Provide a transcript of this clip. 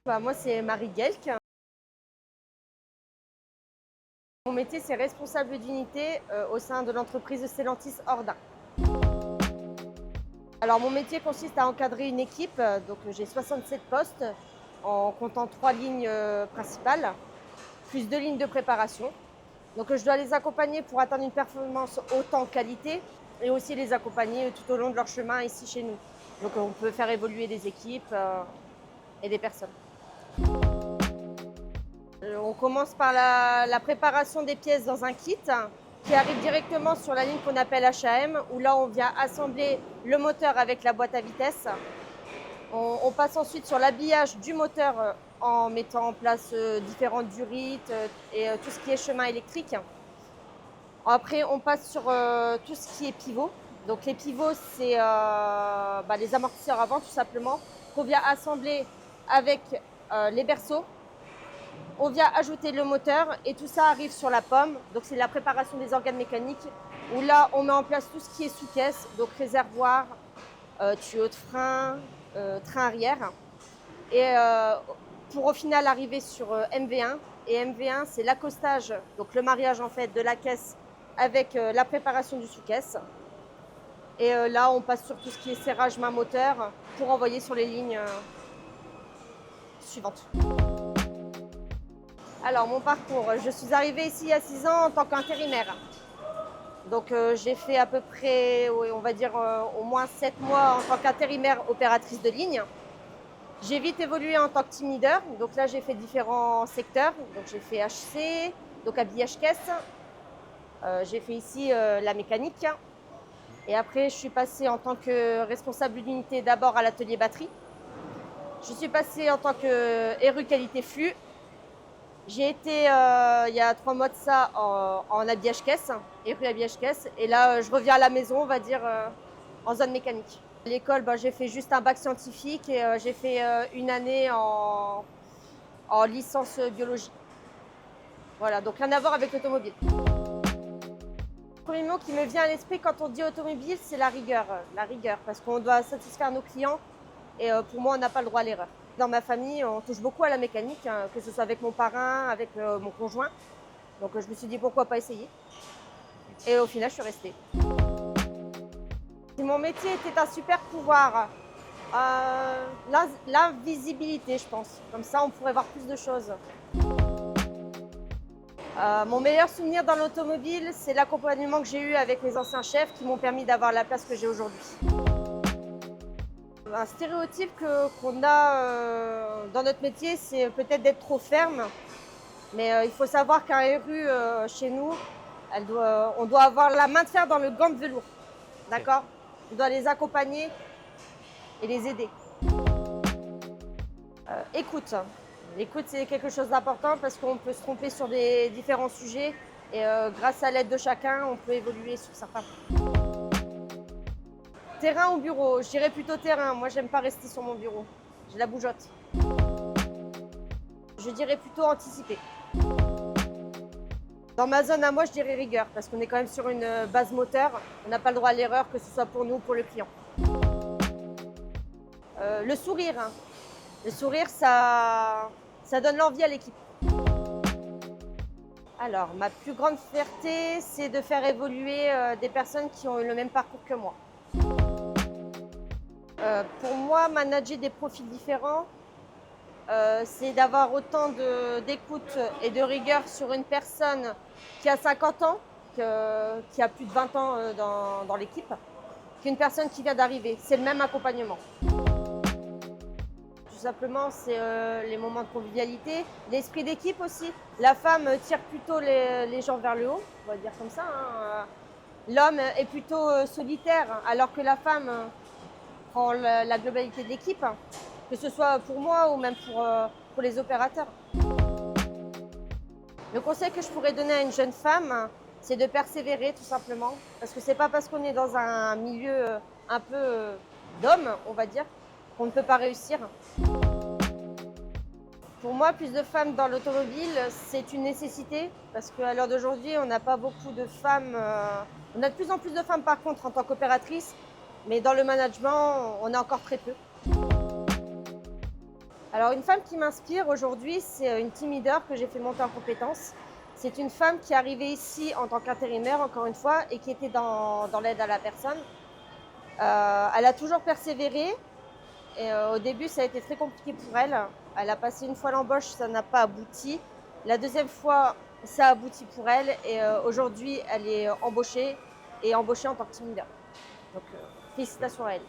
Moi, c'est Marie Guelck. Mon métier, c'est responsable d'unité au sein de l'entreprise Stellantis Orda. Alors, mon métier consiste à encadrer une équipe. Donc, j'ai 67 postes en comptant 3 lignes principales, plus 2 lignes de préparation. Donc, je dois les accompagner pour atteindre une performance haute en qualité et aussi les accompagner tout au long de leur chemin ici chez nous. Donc, on peut faire évoluer des équipes et des personnes. On commence par la préparation des pièces dans un kit qui arrive directement sur la ligne qu'on appelle HAM, où là on vient assembler le moteur avec la boîte à vitesse. On passe ensuite sur l'habillage du moteur en mettant en place différentes durites et tout ce qui est chemin électrique. Après on passe sur tout ce qui est pivot. Donc les pivots, c'est les amortisseurs avant tout simplement, qu'on vient assembler avec les berceaux. On vient ajouter le moteur et tout ça arrive sur la pomme. Donc c'est la préparation des organes mécaniques où là on met en place tout ce qui est sous-caisse, donc réservoir, tuyaux de frein, train arrière. Et pour au final arriver sur MV1. Et MV1 c'est l'accostage, donc le mariage en fait de la caisse avec la préparation du sous-caisse. Et là on passe sur tout ce qui est serrage main moteur pour envoyer sur les lignes suivantes. Alors, mon parcours, je suis arrivée ici il y a 6 ans en tant qu'intérimaire. Donc, j'ai fait à peu près, on va dire, au moins 7 mois en tant qu'intérimaire opératrice de ligne. J'ai vite évolué en tant que team leader. Donc là, j'ai fait différents secteurs. Donc, j'ai fait HC, donc habillage caisse. J'ai fait ici la mécanique. Et après, je suis passée en tant que responsable d'unité d'abord à l'atelier batterie. Je suis passée en tant que RU qualité flux. J'ai été il y a 3 mois de ça en habillage caisse, et rue habillage caisse. Et là, je reviens à la maison, on va dire, en zone mécanique. À l'école, j'ai fait juste un bac scientifique et j'ai fait une année en licence biologie. Voilà, donc rien à voir avec l'automobile. Le premier mot qui me vient à l'esprit quand on dit automobile, c'est la rigueur. La rigueur, parce qu'on doit satisfaire nos clients et pour moi, on n'a pas le droit à l'erreur. Dans ma famille, on touche beaucoup à la mécanique, que ce soit avec mon parrain, avec mon conjoint. Donc je me suis dit pourquoi pas essayer. Et au final, je suis restée. Si mon métier était un super pouvoir, l'invisibilité, je pense. Comme ça, on pourrait voir plus de choses. Mon meilleur souvenir dans l'automobile, c'est l'accompagnement que j'ai eu avec mes anciens chefs qui m'ont permis d'avoir la place que j'ai aujourd'hui. Un stéréotype qu'on a dans notre métier, c'est peut-être d'être trop ferme. Mais il faut savoir qu'un RU chez nous, on doit avoir la main de fer dans le gant de velours. D'accord ? On doit les accompagner et les aider. Écoute. L'écoute, c'est quelque chose d'important parce qu'on peut se tromper sur des différents sujets. Et grâce à l'aide de chacun, on peut évoluer sur certains points. Terrain ou bureau? Je dirais plutôt terrain. Moi, j'aime pas rester sur mon bureau. J'ai la bougeotte. Je dirais plutôt anticiper. Dans ma zone à moi, je dirais rigueur, parce qu'on est quand même sur une base moteur. On n'a pas le droit à l'erreur, que ce soit pour nous ou pour le client. Le sourire. Le sourire, ça donne l'envie à l'équipe. Alors, ma plus grande fierté, c'est de faire évoluer des personnes qui ont eu le même parcours que moi. Pour moi, manager des profils différents, c'est d'avoir autant d'écoute et de rigueur sur une personne qui a 50 ans, qui a plus de 20 ans dans l'équipe, qu'une personne qui vient d'arriver. C'est le même accompagnement. Tout simplement, c'est les moments de convivialité, l'esprit d'équipe aussi. La femme tire plutôt les gens vers le haut, on va dire comme ça. L'homme est plutôt solitaire, alors que la femme prend la globalité de l'équipe, que ce soit pour moi ou même pour les opérateurs. Le conseil que je pourrais donner à une jeune femme, c'est de persévérer tout simplement. Parce que c'est pas parce qu'on est dans un milieu un peu d'hommes, on va dire, qu'on ne peut pas réussir. Pour moi, plus de femmes dans l'automobile, c'est une nécessité. Parce qu'à l'heure d'aujourd'hui, on n'a pas beaucoup de femmes. On a de plus en plus de femmes par contre en tant qu'opératrices. Mais dans le management, on a encore très peu. Alors, une femme qui m'inspire aujourd'hui, c'est une team leader que j'ai fait monter en compétences. C'est une femme qui est arrivée ici en tant qu'intérimaire, encore une fois, et qui était dans l'aide à la personne. Elle a toujours persévéré. Et au début, ça a été très compliqué pour elle. Elle a passé une fois l'embauche, ça n'a pas abouti. La deuxième fois, ça a abouti pour elle. Et aujourd'hui, elle est embauchée en tant que team leader. Donc, félicitations à elle.